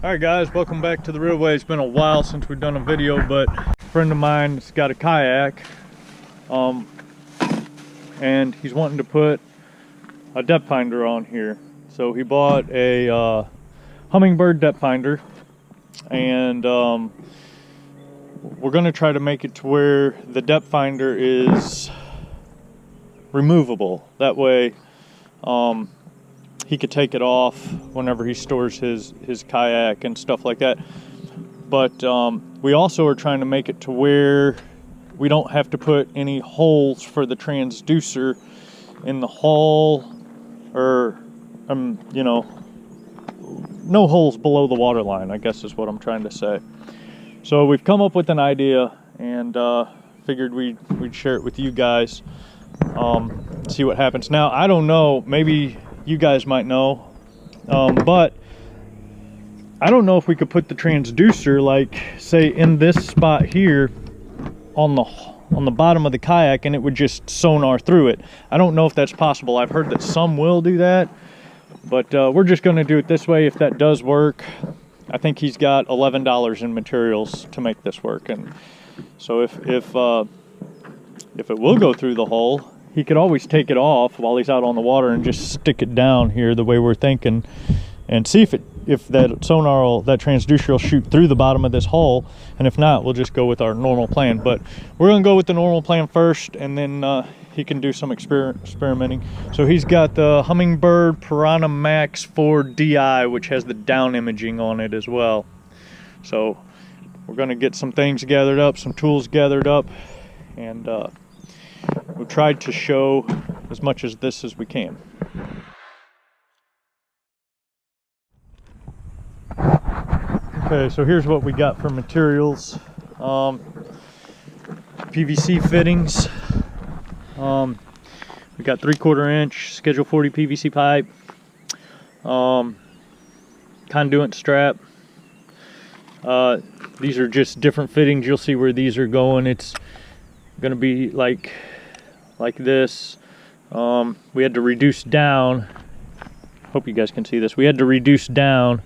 Alright guys, welcome back to the real way. It's been a while since we've done a video, but a friend of mine's got a kayak, and he's wanting to put a depth finder on here. So he bought a Humminbird depth finder, and we're going to try to make it to where the depth finder is removable. That way he could take it off whenever he stores his kayak and stuff like that. But we also are trying to make it to where we don't have to put any holes for the transducer in the hull, or you know, no holes below the water line, I guess is what I'm trying to say. So we've come up with an idea, and figured we'd share it with you guys, see what happens. Now, I don't know, maybe you guys might know, but I don't know if we could put the transducer, like, say in this spot here on the bottom of the kayak, and it would just sonar through it. I don't know if that's possible. I've heard that some will do that, but we're just going to do it this way. If that does work, I think he's got $11 in materials to make this work, and so if it will go through the hole, he could always take it off while he's out on the water and just stick it down here the way we're thinking, and see if that sonar, that transducer will shoot through the bottom of this hole. And if not, we'll just go with our normal plan. But we're gonna go with the normal plan first, and then he can do some experimenting. So he's got the Humminbird Piranha Max 4 DI, which has the down imaging on it as well. So we're gonna get some things gathered up, some tools gathered up, and we'll try to show as much of this as we can. Okay, so here's what we got for materials. PVC fittings. We got 3/4 inch Schedule 40 PVC pipe. Conduit strap. These are just different fittings. You'll see where these are going. It's gonna be like this. We had to reduce down. Hope you guys can see this. We had to reduce down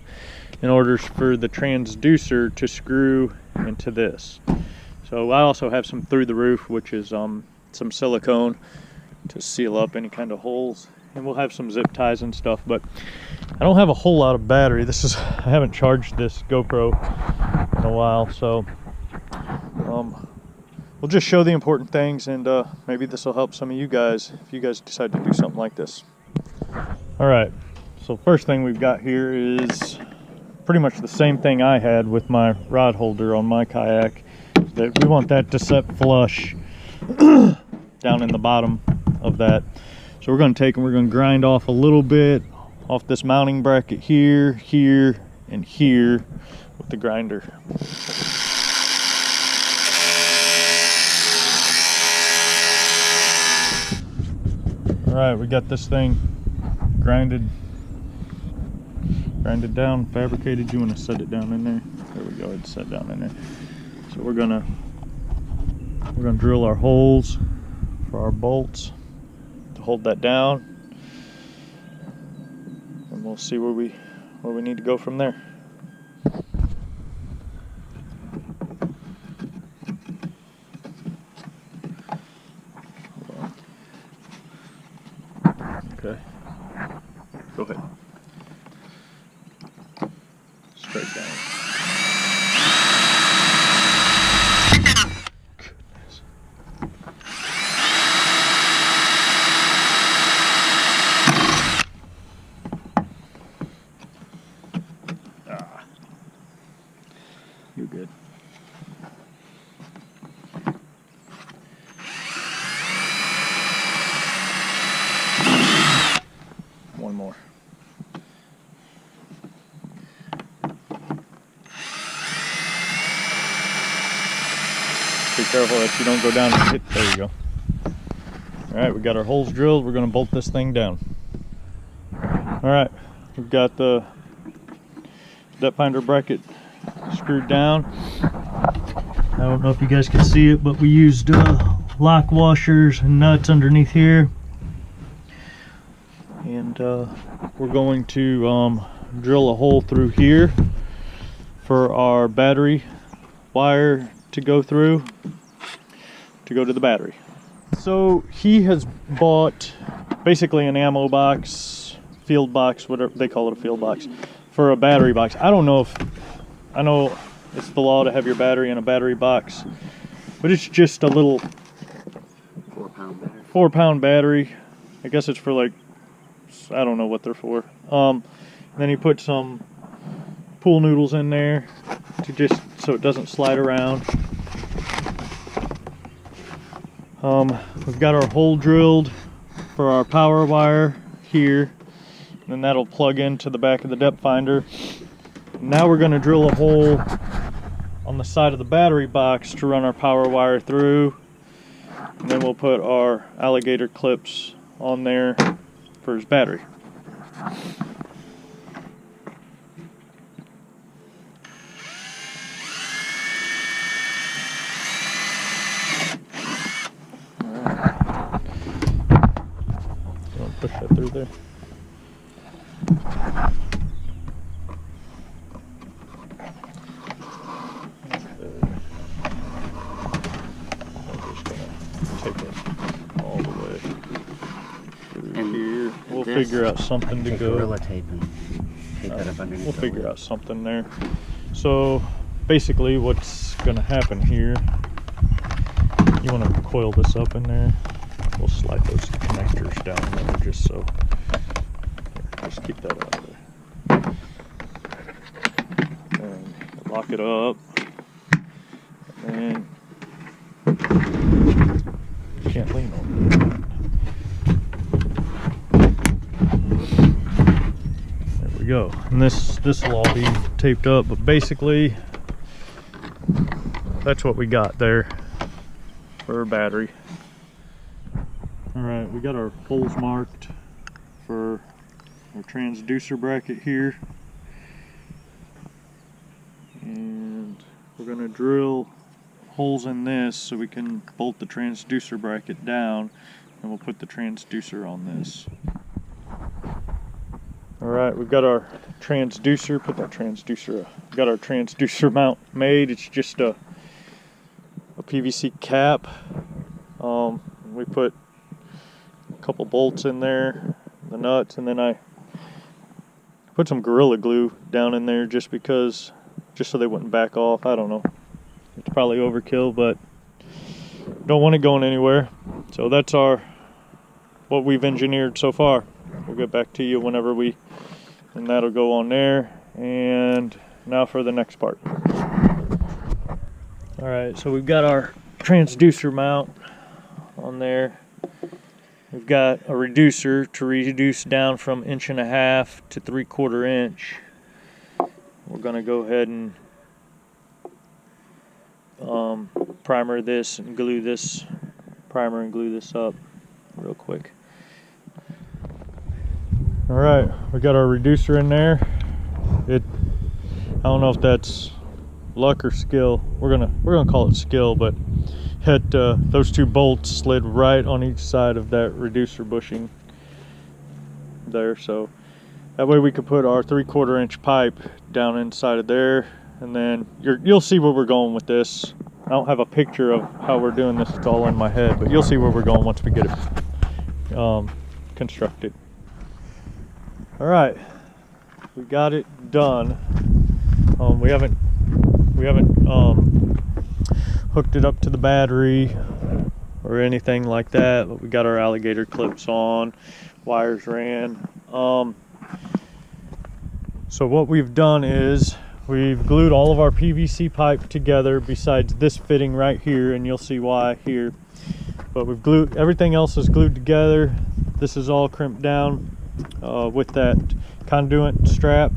in order for the transducer to screw into this. So I also have some through the roof, which is some silicone to seal up any kind of holes, and we'll have some zip ties and stuff. But I don't have a whole lot of battery. I haven't charged this GoPro in a while, so we'll just show the important things, and maybe this will help some of you guys if you guys decide to do something like this. All right, so first thing we've got here is pretty much the same thing I had with my rod holder on my kayak. That we want that to set flush down in the bottom of that. So we're going to take and we're going to grind off a little bit off this mounting bracket here, here, and here with the grinder. All right, we got this thing grinded down, fabricated. You want to set it down in there? There we go, it's set down in there. So we're gonna drill our holes for our bolts to hold that down, and we'll see where we need to go from there. Okay, go ahead. Straight down. Goodness. You're good. One more. Be careful that you don't go down and hit. There you go. All right, we got our holes drilled. We're going to bolt this thing down. All right, we've got the depth finder bracket screwed down. I don't know if you guys can see it, but we used lock washers and nuts underneath here. And we're going to drill a hole through here for our battery wire to go through to go to the battery. So he has bought basically an ammo box, field box, whatever they call it, a field box, for a battery box. I don't know if, I know it's the law to have your battery in a battery box, but it's just a little 4-pound battery. I guess it's for like, I don't know what they're for. Then he put some pool noodles in there to just so it doesn't slide around. We've got our hole drilled for our power wire here, and then that'll plug into the back of the depth finder. Now we're going to drill a hole on the side of the battery box to run our power wire through, and then we'll put our alligator clips on there for his battery. Push that through there. I'm just gonna take it all the way through here. We'll figure out something to go. Gorilla tape and tape that up underneath. We'll figure out something there. So basically, what's gonna happen here? You want to coil this up in there. We'll slide those connectors down there just so. Just keep that out of there. And lock it up. And you can't lean on it. There we go. And this will all be taped up, but basically that's what we got there for our battery. Alright, we got our holes marked for our transducer bracket here, and we're going to drill holes in this so we can bolt the transducer bracket down, and we'll put the transducer on this. Alright, we've got our transducer, put that transducer, got our transducer mount made. It's just a PVC cap. We put a couple bolts in there, the nuts, and then I put some Gorilla Glue down in there just so they wouldn't back off. I don't know. It's probably overkill, but don't want it going anywhere. So that's what we've engineered so far. We'll get back to you whenever and that'll go on there. And now for the next part. Alright, so we've got our transducer mount on there. We've got a reducer to reduce down from 1.5 to 3/4 inch. We're going to go ahead and primer this and glue this, primer and glue this up real quick. Alright, we got our reducer in there. I don't know if that's luck or skill. We're gonna call it skill, but those two bolts slid right on each side of that reducer bushing there, so that way we could put our 3/4 inch pipe down inside of there, and then you'll see where we're going with this. I don't have a picture of how we're doing this, it's all in my head, but you'll see where we're going once we get it constructed. Alright, we got it done. We haven't hooked it up to the battery or anything like that, but we got our alligator clips on, wires ran. So what we've done is we've glued all of our PVC pipe together besides this fitting right here, and you'll see why here. But we've glued, everything else is glued together. This is all crimped down with that conduit strap.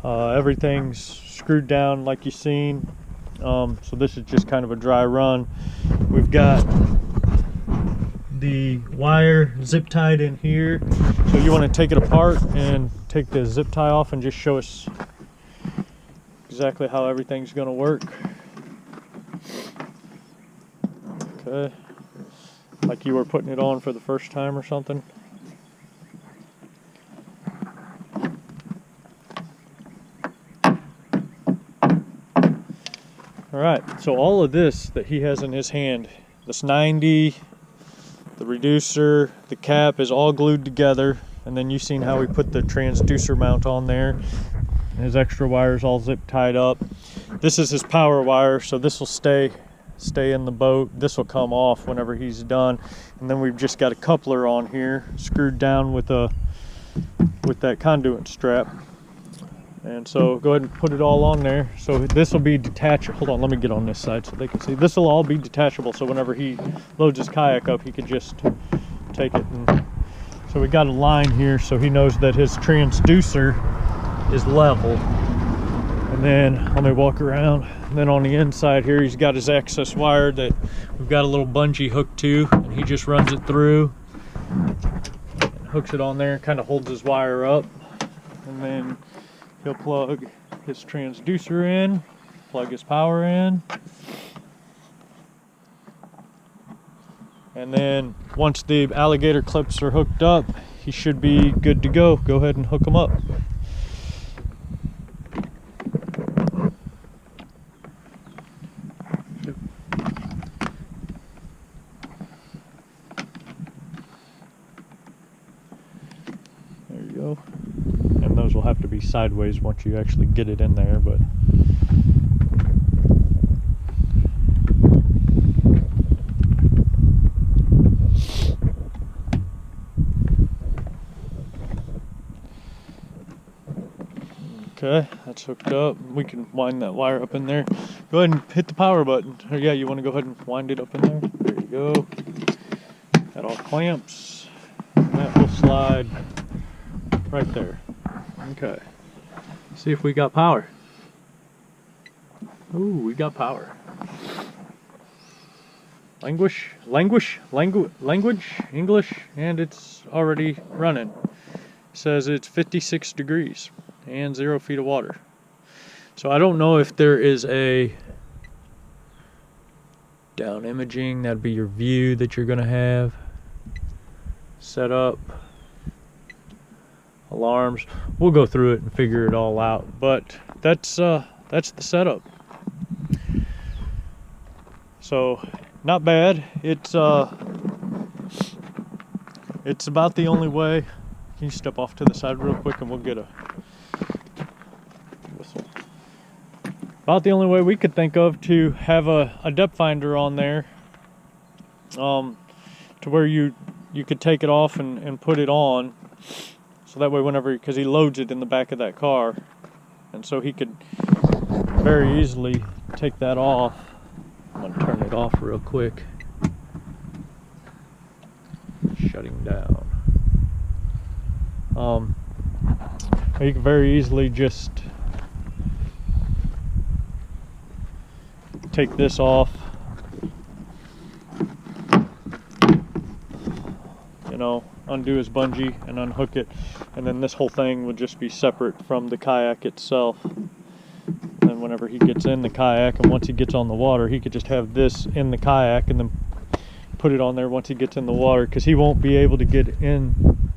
Everything's screwed down like you've seen. So this is just kind of a dry run. We've got the wire zip tied in here. So you want to take it apart and take the zip tie off and just show us exactly how everything's going to work. Okay. Like you were putting it on for the first time or something. All right, so all of this that he has in his hand, this 90, the reducer, the cap is all glued together, and then you've seen how we put the transducer mount on there. His extra wires all zip tied up. This is his power wire, so this will stay in the boat. This will come off whenever he's done, and then we've just got a coupler on here screwed down with that conduit strap. And so go ahead and put it all on there. So this will be detachable. Hold on, let me get on this side so they can see. This will all be detachable, so whenever he loads his kayak up, he can just take it. And so we got a line here so he knows that his transducer is level. And then let me walk around. And then on the inside here, he's got his access wire that we've got a little bungee hook to, and he just runs it through, and hooks it on there, kind of holds his wire up, and then he'll plug his transducer in, plug his power in, and then once the alligator clips are hooked up, he should be good to go. Go ahead and hook them up. There you go. And those will have to be sideways once you actually get it in there, but okay, that's hooked up. We can wind that wire up in there. Go ahead and hit the power button. Or yeah, you want to go ahead and wind it up in there. There you go. Got all clamps. That will slide right there. Okay. See if we got power. Ooh, we got power. Language, English, and it's already running. It says it's 56 degrees and 0 feet of water. So I don't know if there is a down imaging. That'd be your view that you're gonna have set up. Alarms. We'll go through it and figure it all out, but that's the setup. So not bad. It's about the only way. Can you step off to the side real quick and we'll get a whistle. About the only way we could think of to have a depth finder on there, to where you could take it off and put it on. So that way whenever, because he loads it in the back of that car, and so he could very easily take that off. I'm going to turn it off real quick. Shutting down. You can very easily just take this off. You know, undo his bungee and unhook it, and then this whole thing would just be separate from the kayak itself. And whenever he gets in the kayak, and once he gets on the water, he could just have this in the kayak and then put it on there once he gets in the water, because he won't be able to get in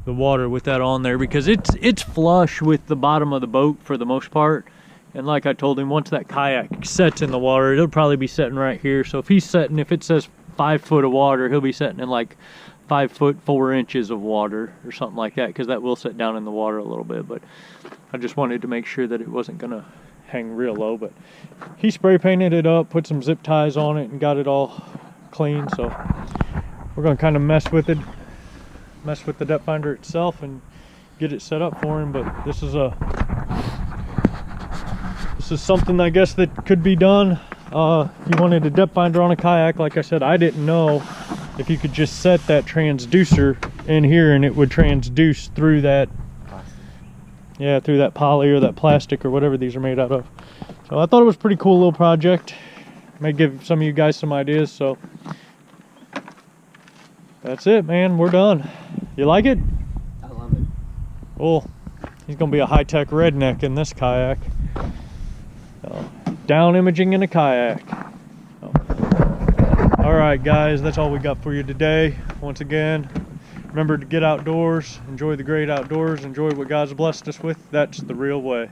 the water with that on there, because it's flush with the bottom of the boat for the most part. And like I told him, once that kayak sets in the water, it'll probably be setting right here. So if he's setting, if it says 5 foot of water, he'll be setting in like 5 foot 4 inches of water or something like that, because that will set down in the water a little bit. But I just wanted to make sure that it wasn't gonna hang real low. But he spray painted it up, put some zip ties on it, and got it all clean. So we're gonna kind of mess with the depth finder itself and get it set up for him. But this is something I guess that could be done. If you wanted a depth finder on a kayak, like I said, I didn't know if you could just set that transducer in here and it would transduce through that, yeah, through that poly or that plastic or whatever these are made out of. So I thought it was a pretty cool little project. May give some of you guys some ideas. So that's it, man. We're done. You like it? I love it. Cool. He's gonna be a high-tech redneck in this kayak. Down imaging in a kayak. All right, guys, that's all we got for you today. Once again, remember to get outdoors, enjoy the great outdoors, enjoy what God's blessed us with. That's the real way.